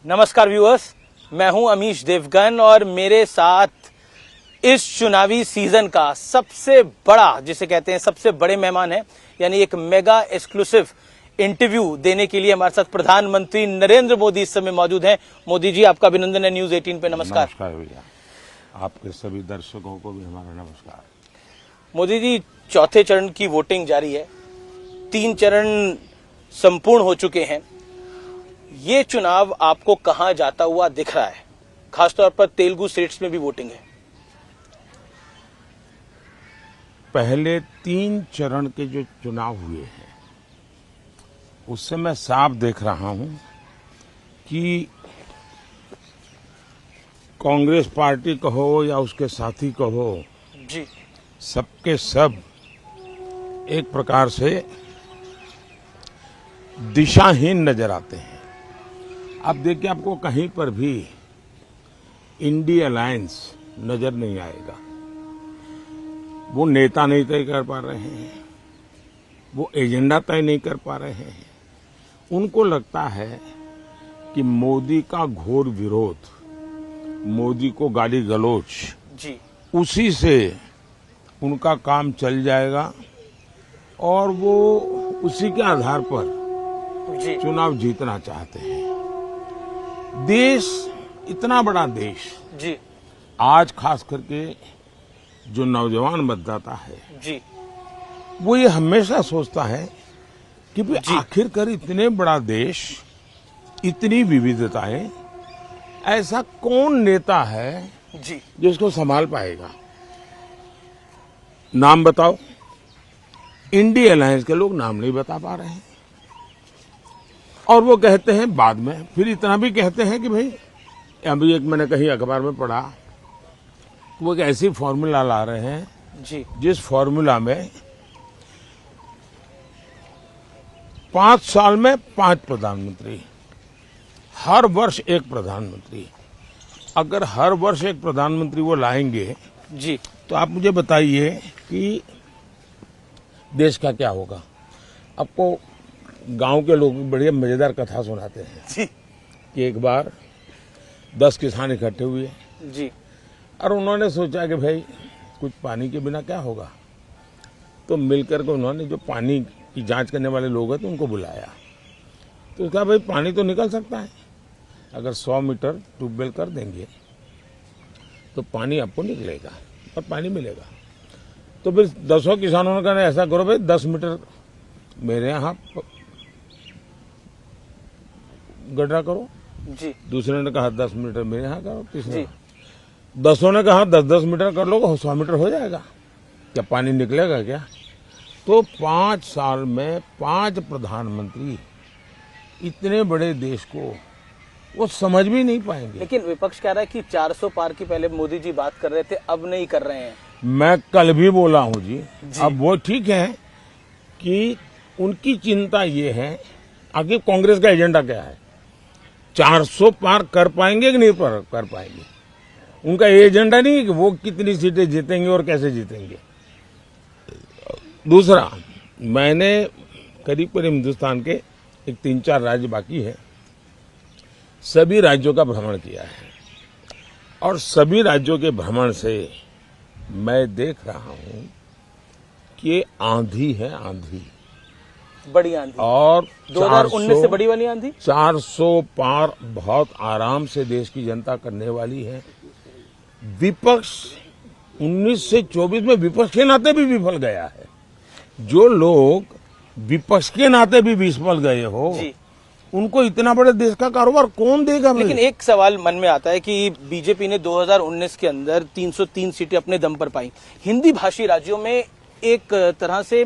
नमस्कार व्यूअर्स, मैं हूं अमीश देवगन और मेरे साथ इस चुनावी सीजन का सबसे बड़ा, जिसे कहते हैं सबसे बड़े मेहमान है, यानी एक मेगा एक्सक्लूसिव इंटरव्यू देने के लिए हमारे साथ प्रधानमंत्री नरेंद्र मोदी इस समय मौजूद हैं। मोदी जी, आपका अभिनंदन है न्यूज 18 पे। नमस्कार। नमस्कार भैया, आपके सभी दर्शकों को भी हमारा नमस्कार। मोदी जी, चौथे चरण की वोटिंग जारी है, 3 चरण संपूर्ण हो चुके हैं। ये चुनाव आपको कहां जाता हुआ दिख रहा है? खासतौर पर तेलुगु स्टेट्स में भी वोटिंग है। पहले 3 चरण के जो चुनाव हुए हैं उससे मैं साफ देख रहा हूं कि कांग्रेस पार्टी कहो या उसके साथी कहो जी, सबके सब एक प्रकार से दिशाहीन नजर आते हैं। आप देखिए, आपको कहीं पर भी इंडी अलायंस नजर नहीं आएगा। वो नेता नहीं तय कर पा रहे हैं, वो एजेंडा तय नहीं कर पा रहे हैं। उनको लगता है कि मोदी का घोर विरोध, मोदी को गाली गलौज, जी, उसी से उनका काम चल जाएगा और वो उसी के आधार पर जी, चुनाव जीतना चाहते हैं। देश, इतना बड़ा देश, जी, आज खास करके जो नौजवान मतदाता है जी, वो ये हमेशा सोचता है कि भाई आखिरकार इतने बड़ा देश, इतनी विविधताएं, ऐसा कौन नेता है जी, जो इसको संभाल पाएगा? नाम बताओ। इंडी अलायंस के लोग नाम नहीं बता पा रहे हैं और वो कहते हैं बाद में, फिर इतना भी कहते हैं कि भाई, अभी एक मैंने कहीं अखबार में पढ़ा, वो एक ऐसी फॉर्मूला ला रहे हैं जी, जिस फॉर्मूला में 5 साल में 5 प्रधानमंत्री, हर वर्ष एक प्रधानमंत्री। अगर हर वर्ष एक प्रधानमंत्री वो लाएंगे जी, तो आप मुझे बताइए कि देश का क्या होगा। आपको गांव के लोग बढ़िया मजेदार कथा सुनाते हैं जी, कि एक बार 10 किसान इकट्ठे हुए जी, और उन्होंने सोचा कि भाई कुछ पानी के बिना क्या होगा, तो मिलकर के उन्होंने जो पानी की जांच करने वाले लोग हैं तो उनको बुलाया। तो कहा भाई पानी तो निकल सकता है, अगर 100 मीटर ट्यूबवेल कर देंगे तो पानी आपको निकलेगा और पानी मिलेगा। तो फिर 10 किसानों ने कहा ऐसा करो भाई, 10 मीटर मेरे यहाँ गड्ढा करो। जी, दूसरे ने कहा 10 मीटर मेरे यहाँ करो। तीसरे 10 ने कहा 10-10 मीटर कर लो, 100 मीटर हो जाएगा, क्या पानी निकलेगा क्या? तो 5 साल में 5 प्रधानमंत्री इतने बड़े देश को वो समझ भी नहीं पाएंगे। लेकिन विपक्ष कह रहा है कि 400 पार की पहले मोदी जी बात कर रहे थे, अब नहीं कर रहे हैं। मैं कल भी बोला हूं जी। अब वो ठीक है कि उनकी चिंता ये है, आगे कांग्रेस का एजेंडा क्या है, 400 पार कर पाएंगे कि नहीं कर पाएंगे। उनका एजेंडा नहीं है कि वो कितनी सीटें जीतेंगे और कैसे जीतेंगे। दूसरा, मैंने करीब करीब हिंदुस्तान के एक 3-4 राज्य बाकी है, सभी राज्यों का भ्रमण किया है और सभी राज्यों के भ्रमण से मैं देख रहा हूं कि ये आंधी है, आंधी, बड़ी आंधी। और 2019 से बड़ी वाली आंधी। 400 पार बहुत आराम से देश की जनता करने वाली है। विपक्ष 19 से 24 में विपक्ष के नाते भी विफल गया है। जो लोग विपक्ष के नाते भी विफल गए हो जी, उनको इतना बड़े देश का कारोबार कौन देगा? लेकिन एक सवाल मन में आता है कि बीजेपी ने 2019 के अंदर 303 सीटें अपने दम पर पाई। हिंदी भाषी राज्यों में एक तरह से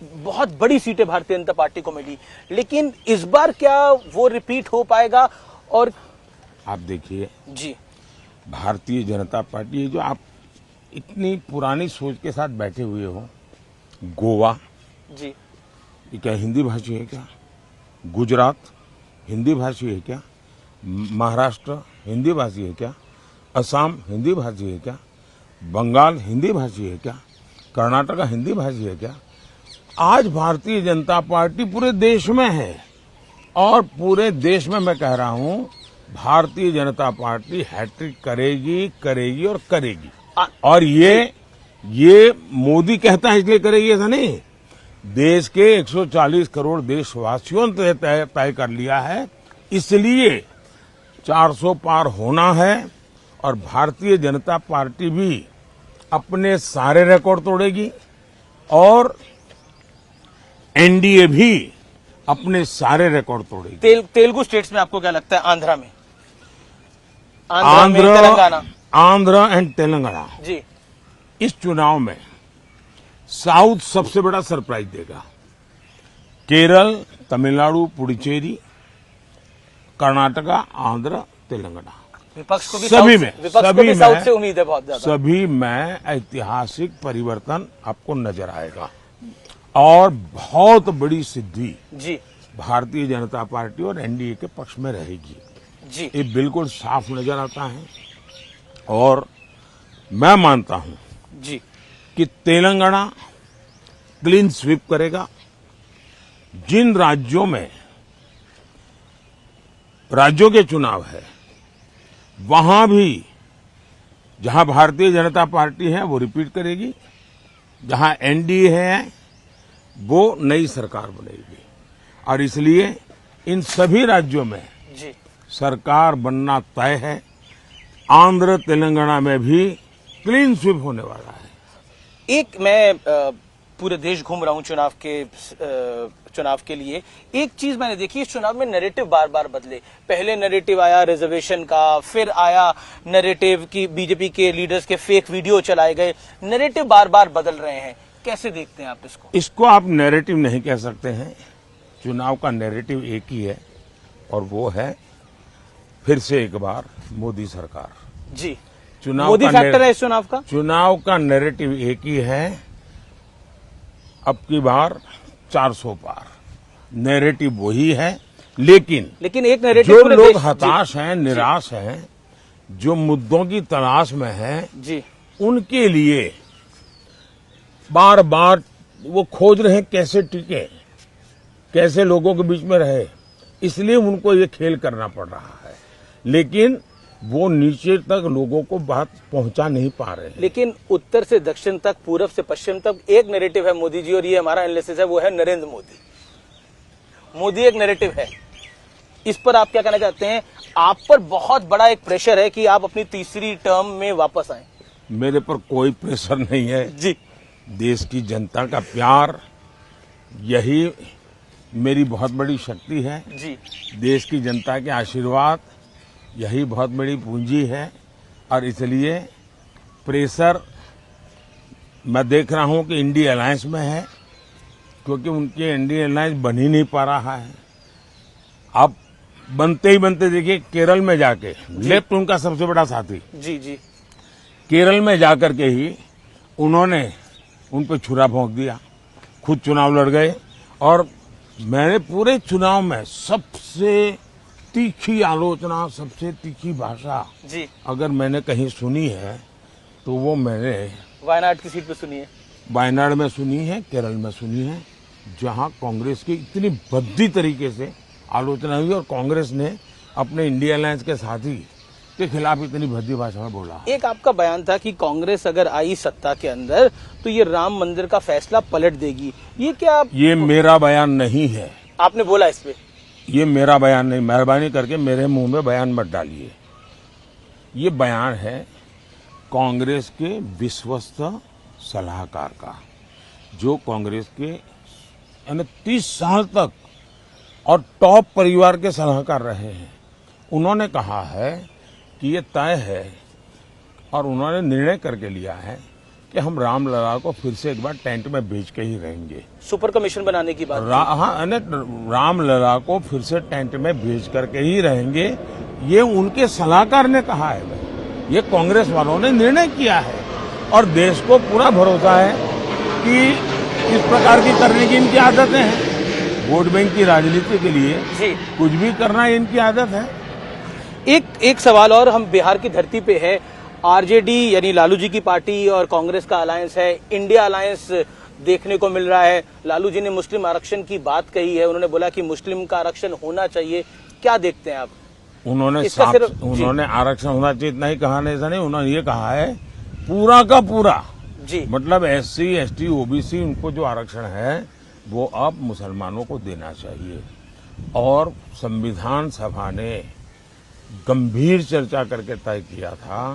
बहुत बड़ी सीटें भारतीय जनता पार्टी को मिली, लेकिन इस बार क्या वो रिपीट हो पाएगा? और आप देखिए जी, भारतीय जनता पार्टी, जो आप इतनी पुरानी सोच के साथ बैठे हुए हो, गोवा, जी, ये क्या हिंदी भाषी है क्या? गुजरात हिंदी भाषी है क्या? महाराष्ट्र हिंदी भाषी है क्या? असम हिंदी भाषी है क्या? बंगाल हिंदी भाषी है क्या? कर्नाटक हिंदी भाषी है क्या? आज भारतीय जनता पार्टी पूरे देश में है और पूरे देश में मैं कह रहा हूं भारतीय जनता पार्टी हैट्रिक करेगी करेगी और करेगी। आ- और ये मोदी कहता है इसलिए करेगी ऐसा नहीं, देश के 140 करोड़ देशवासियों ने तय कर लिया है, इसलिए 400 पार होना है। और भारतीय जनता पार्टी भी अपने सारे रिकॉर्ड तोड़ेगी और एनडीए भी अपने सारे रिकॉर्ड तोड़ेगी। तेलुगु स्टेट्स में आपको क्या लगता है? आंध्रा में, तेलंगाना आंध्र एंड तेलंगाना जी, इस चुनाव में साउथ सबसे बड़ा सरप्राइज देगा। केरल, तमिलनाडु, पुडुचेरी, कर्नाटका, आंध्र, तेलंगाना, विपक्ष को भी सभी में साउथ से उम्मीद है बहुत ज्यादा। सभी में ऐतिहासिक परिवर्तन आपको नजर आएगा और बहुत बड़ी सिद्धि जी भारतीय जनता पार्टी और एनडीए के पक्ष में रहेगी। जी ये बिल्कुल साफ नजर आता है और मैं मानता हूं जी कि तेलंगाना क्लीन स्वीप करेगा। जिन राज्यों में राज्यों के चुनाव है वहां भी जहां भारतीय जनता पार्टी है वो रिपीट करेगी, जहां एनडीए है वो नई सरकार बनेगी। और इसलिए इन सभी राज्यों में जी सरकार बनना तय है। आंध्र तेलंगाना में भी क्लीन स्वीप होने वाला है। एक मैं पूरे देश घूम रहा हूं चुनाव के लिए। एक चीज मैंने देखी, इस चुनाव में नैरेटिव बार बार बदले। पहले नैरेटिव आया रिजर्वेशन का, फिर आया नैरेटिव की बीजेपी के लीडर्स के फेक वीडियो चलाए गए। नैरेटिव बार बार बदल रहे हैं, कैसे देखते हैं आप इसको? इसको आप नैरेटिव नहीं कह सकते हैं। चुनाव का नैरेटिव एक ही है और वो है फिर से एक बार मोदी सरकार। जी, चुनाव मोदी का फैक्टर है इस चुनाव का। चुनाव का नैरेटिव एक ही है, अब की बार 400 पार। नैरेटिव वही है, लेकिन एक नैरेटिव जो पूरे लोग देश- हताश हैं, निराश हैं, जो मुद्दों की तलाश में हैं, जी उनके लिए बार बार वो खोज रहे हैं कैसे टिके, कैसे लोगों के बीच में रहे, इसलिए उनको ये खेल करना पड़ रहा है। लेकिन वो नीचे तक लोगों को बात पहुंचा नहीं पा रहे हैं। लेकिन उत्तर से दक्षिण तक, पूरब से पश्चिम तक एक नैरेटिव है मोदी जी, और ये हमारा एनालिसिस है, वो है नरेंद्र मोदी। मोदी एक नैरेटिव है। इस पर आप क्या कहना चाहते हैं? आप पर बहुत बड़ा एक प्रेशर है कि आप अपनी तीसरी टर्म में वापस आए। मेरे पर कोई प्रेशर नहीं है। जी देश की जनता का प्यार, यही मेरी बहुत बड़ी शक्ति है। जी देश की जनता के आशीर्वाद, यही बहुत बड़ी पूंजी है। और इसलिए प्रेशर मैं देख रहा हूं कि इंडिया अलायंस में है, क्योंकि उनके इंडिया अलायंस बन ही नहीं पा रहा है। अब बनते ही बनते देखिए केरल में जाके, लेफ्ट उनका सबसे बड़ा साथी, जी जी केरल में जाकर के ही उन्होंने उन पर छुरा भोंक दिया, खुद चुनाव लड़ गए। और मैंने पूरे चुनाव में सबसे तीखी आलोचना, सबसे तीखी भाषा जी अगर मैंने कहीं सुनी है तो वो मैंने वायनाड की सीट पे सुनिए। वायनाड में सुनी है, केरल में सुनी है, जहां कांग्रेस की इतनी भद्दी तरीके से आलोचना हुई और कांग्रेस ने अपने इंडिया अलायंस के साथी के खिलाफ इतनी भद्दी भाषा में बोला। एक आपका बयान था कि कांग्रेस अगर आई सत्ता के अंदर तो ये राम मंदिर का फैसला पलट देगी। ये क्या ये मेरा बयान नहीं है। आपने बोला इस पे? ये मेरा बयान नहीं, मेहरबानी करके मेरे मुंह में बयान मत डालिए। ये बयान है कांग्रेस के विश्वस्त सलाहकार का, जो कांग्रेस के यानी 30 साल तक और टॉप परिवार के सलाहकार रहे हैं। उन्होंने कहा है कि ये तय है और उन्होंने निर्णय करके लिया है कि हम रामलला को फिर से एक बार टेंट में बेच के ही रहेंगे। सुपर कमीशन बनाने की बात हाँ, रामलला को फिर से टेंट में भेज करके ही रहेंगे, ये उनके सलाहकार ने कहा है भाई। ये कांग्रेस वालों ने निर्णय किया है और देश को पूरा भरोसा है कि इस प्रकार की करने की इनकी आदतें हैं। वोट बैंक की राजनीति के लिए जी कुछ भी करना इनकी आदत है। एक सवाल और, हम बिहार की धरती पे है, आरजेडी यानी लालू जी की पार्टी और कांग्रेस का अलायंस है, इंडिया अलायंस देखने को मिल रहा है। लालू जी ने मुस्लिम आरक्षण की बात कही है, उन्होंने बोला कि मुस्लिम का आरक्षण होना चाहिए। क्या देखते हैं आप? इसका सिर्फ उन्होंने आरक्षण होना चाहिए इतना ही कहा नहीं, ऐसा नहीं, उन्होंने ये कहा है पूरा का पूरा, जी मतलब SC ST OBC उनको जो आरक्षण है वो अब मुसलमानों को देना चाहिए। और संविधान सभा ने गंभीर चर्चा करके तय किया था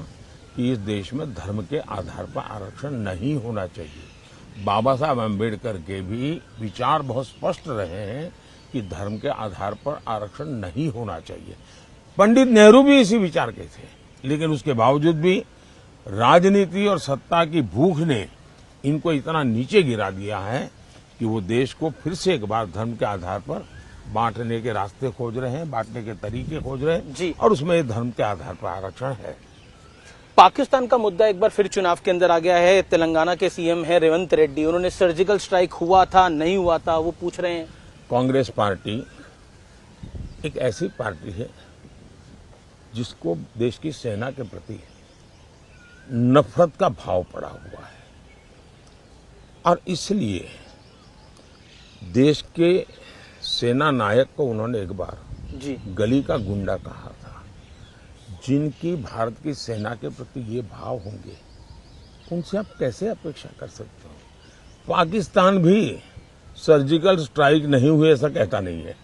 कि इस देश में धर्म के आधार पर आरक्षण नहीं होना चाहिए। बाबा साहब अम्बेडकर के भी विचार बहुत स्पष्ट रहे हैं कि धर्म के आधार पर आरक्षण नहीं होना चाहिए। पंडित नेहरू भी इसी विचार के थे, लेकिन उसके बावजूद भी राजनीति और सत्ता की भूख ने इनको इतना नीचे गिरा दिया है कि वो देश को फिर से एक बार धर्म के आधार पर बांटने के रास्ते खोज रहे हैं, बांटने के तरीके खोज रहे हैं जी। और उसमें धर्म के आधार पर आरक्षण है। पाकिस्तान का मुद्दा एक बार फिर चुनाव के अंदर आ गया है। तेलंगाना के CM है रेवंत रेड्डी, उन्होंने सर्जिकल स्ट्राइक हुआ था नहीं हुआ था वो पूछ रहे हैं। कांग्रेस पार्टी एक ऐसी पार्टी है जिसको देश की सेना के प्रति नफरत का भाव पड़ा हुआ है और इसलिए देश के सेना नायक को उन्होंने एक बार जी गली का गुंडा कहा था। जिनकी भारत की सेना के प्रति ये भाव होंगे उनसे आप कैसे अपेक्षा कर सकते हो। पाकिस्तान भी सर्जिकल स्ट्राइक नहीं हुए ऐसा कहता नहीं है,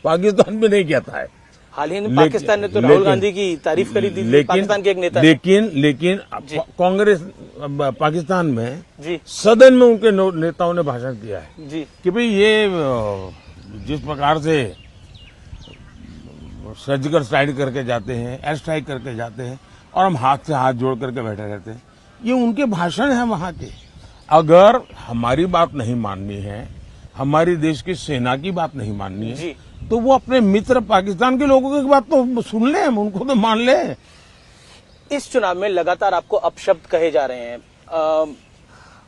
पाकिस्तान भी नहीं कहता है। हाल ही में पाकिस्तान ने तो राहुल गांधी की तारीफ करी थी, पाकिस्तान के एक नेता ने। लेकिन कांग्रेस पाकिस्तान में जी सदन में उनके नेताओं ने भाषण किया है जी कि भाई ये जिस प्रकार से सर्जिकल स्ट्राइक करके जाते हैं, एयर स्ट्राइक करके जाते हैं और हम हाथ से हाथ जोड़ करके बैठे रहते हैं, ये उनके भाषण है वहां के। अगर हमारी बात नहीं माननी है, हमारी देश की सेना की बात नहीं माननी है, तो वो अपने मित्र पाकिस्तान के लोगों की बात तो सुन ले, उनको तो मान ले। इस चुनाव में लगातार आपको अपशब्द कहे जा रहे हैं।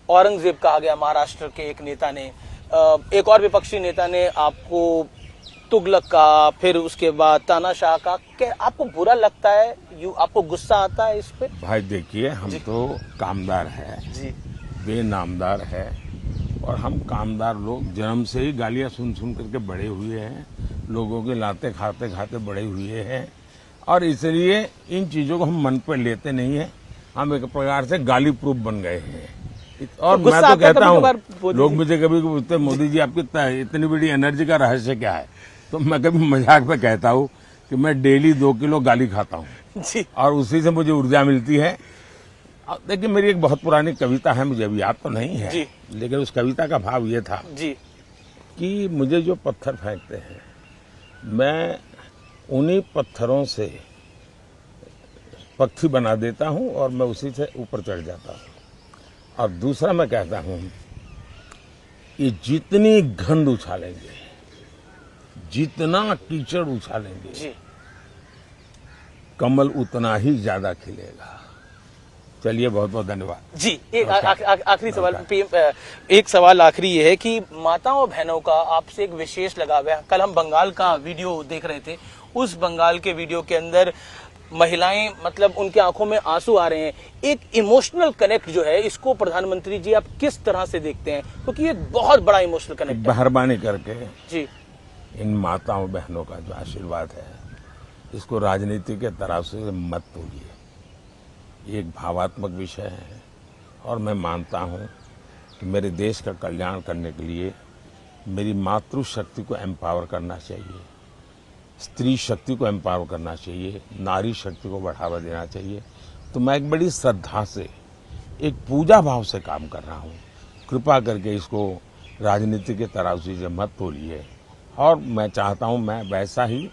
औरंगजेब कहा गया महाराष्ट्र के एक नेता ने, एक और विपक्षी नेता ने आपको तुगलक का, फिर उसके बाद तानाशाह का। क्या आपको बुरा लगता है, आपको गुस्सा आता है इस पे? भाई देखिए, हम तो कामदार है जी, बेनामदार है और हम कामदार लोग जन्म से ही गालियां सुन सुन करके बड़े हुए हैं, लोगों के लाते खाते खाते बड़े हुए हैं और इसलिए इन चीजों को हम मन पर लेते नहीं है। हम एक प्रकार से गाली प्रूफ बन गए हैं। और तो मैं तो कहता हूँ, लोग मुझे कभी पूछते मोदी जी आपकी इतनी बड़ी एनर्जी का रहस्य क्या है, तो मैं कभी मजाक में कहता हूँ कि मैं डेली 2 किलो गाली खाता हूँ और उसी से मुझे ऊर्जा मिलती है। देखिए, मेरी एक बहुत पुरानी कविता है, मुझे अभी याद तो नहीं है जी। लेकिन उस कविता का भाव ये था जी कि मुझे जो पत्थर फेंकते हैं, मैं उन्हीं पत्थरों से पक्षी बना देता हूँ और मैं उसी से ऊपर चढ़ जाता हूँ। और दूसरा मैं कहता हूँ कि जितनी गंध उछालेंगे, जितना कीचड़ उछालेंगे जी, कमल उतना ही ज्यादा खिलेगा। चलिए, बहुत बहुत धन्यवाद जी। एक आखिरी सवाल, एक सवाल आखिरी ये है कि माताओं और बहनों का आपसे एक विशेष लगाव है। कल हम बंगाल का वीडियो देख रहे थे, उस बंगाल के वीडियो के अंदर महिलाएं, मतलब उनकी आंखों में आंसू आ रहे हैं। एक इमोशनल कनेक्ट जो है, इसको प्रधानमंत्री जी आप किस तरह से देखते हैं? क्योंकि ये बहुत बड़ा इमोशनल कनेक्ट है। मेहरबानी करके जी, इन माताओं बहनों का जो आशीर्वाद है, इसको राजनीति के तराजू से मत तोलिए। ये एक भावात्मक विषय है और मैं मानता हूं कि मेरे देश का कल्याण करने के लिए मेरी मातृशक्ति को एम्पावर करना चाहिए, स्त्री शक्ति को एम्पावर करना चाहिए, नारी शक्ति को बढ़ावा देना चाहिए। तो मैं एक बड़ी श्रद्धा से, एक पूजा भाव से काम कर रहा हूं। कृपा करके इसको राजनीति के तराजू से मत तोलिए और मैं चाहता हूं मैं वैसा ही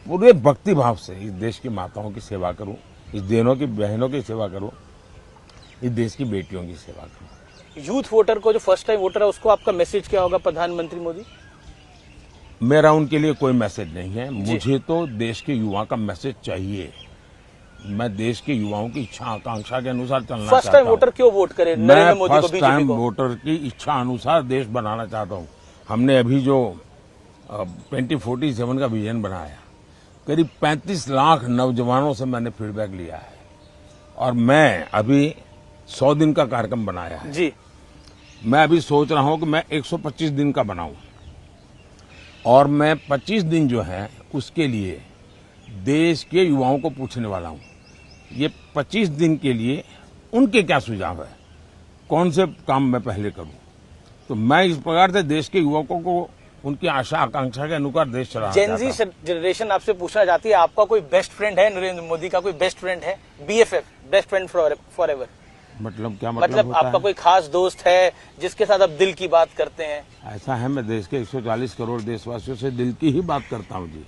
पूरे भक्ति भाव से इस देश की माताओं की सेवा करूं, इस देनों की बहनों की सेवा करूं, इस देश की बेटियों की सेवा करूं। यूथ वोटर को, जो फर्स्ट टाइम वोटर है, उसको आपका मैसेज क्या होगा प्रधानमंत्री मोदी? मेरा उनके लिए कोई मैसेज नहीं है, मुझे तो देश के युवा का मैसेज चाहिए। मैं देश के युवाओं की इच्छा आकांक्षा के अनुसार चलना चाहता हूं। फर्स्ट टाइम वोटर क्यों वोट करे नरेंद्र मोदी को, फर्स्ट टाइम वोटर की इच्छा अनुसार देश बनाना चाहता हूं। हमने अभी जो 2047 का विजन बनाया, करीब 35 लाख नौजवानों से मैंने फीडबैक लिया है और मैं अभी 100 दिन का कार्यक्रम बनाया है जी। मैं अभी सोच रहा हूं कि मैं 125 दिन का बनाऊं और मैं 25 दिन जो है उसके लिए देश के युवाओं को पूछने वाला हूं, ये 25 दिन के लिए उनके क्या सुझाव है, कौन से काम मैं पहले करूं। तो मैं इस प्रकार से देश के युवकों को उनकी आशा आकांक्षा के अनुसार देश चलाना जेनजी चाहता हूं। जनरेशन आपसे पूछना चाहती है, आपका कोई बेस्ट फ्रेंड है? नरेंद्र मोदी का कोई बेस्ट फ्रेंड है? BFF, best friend for ever, मतलब क्या मतलब मतलब होता आपका है? कोई खास दोस्त है जिसके साथ आप दिल की बात करते हैं? ऐसा है, मैं देश के 140 करोड़ देशवासियों से दिल की ही बात करता हूं जी।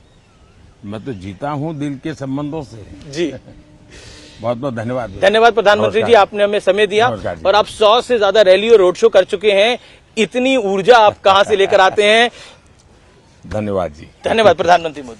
मैं तो जीता हूं दिल के संबंधों से। जी, बहुत बहुत धन्यवाद। धन्यवाद प्रधानमंत्री जी, नमस्कार। आपने हमें समय दिया। नमस्कार जी। और आप 100 से ज्यादा रैली और रोड शो कर चुके हैं, इतनी ऊर्जा आप कहां से लेकर आते हैं? धन्यवाद जी। धन्यवाद प्रधानमंत्री मोदी।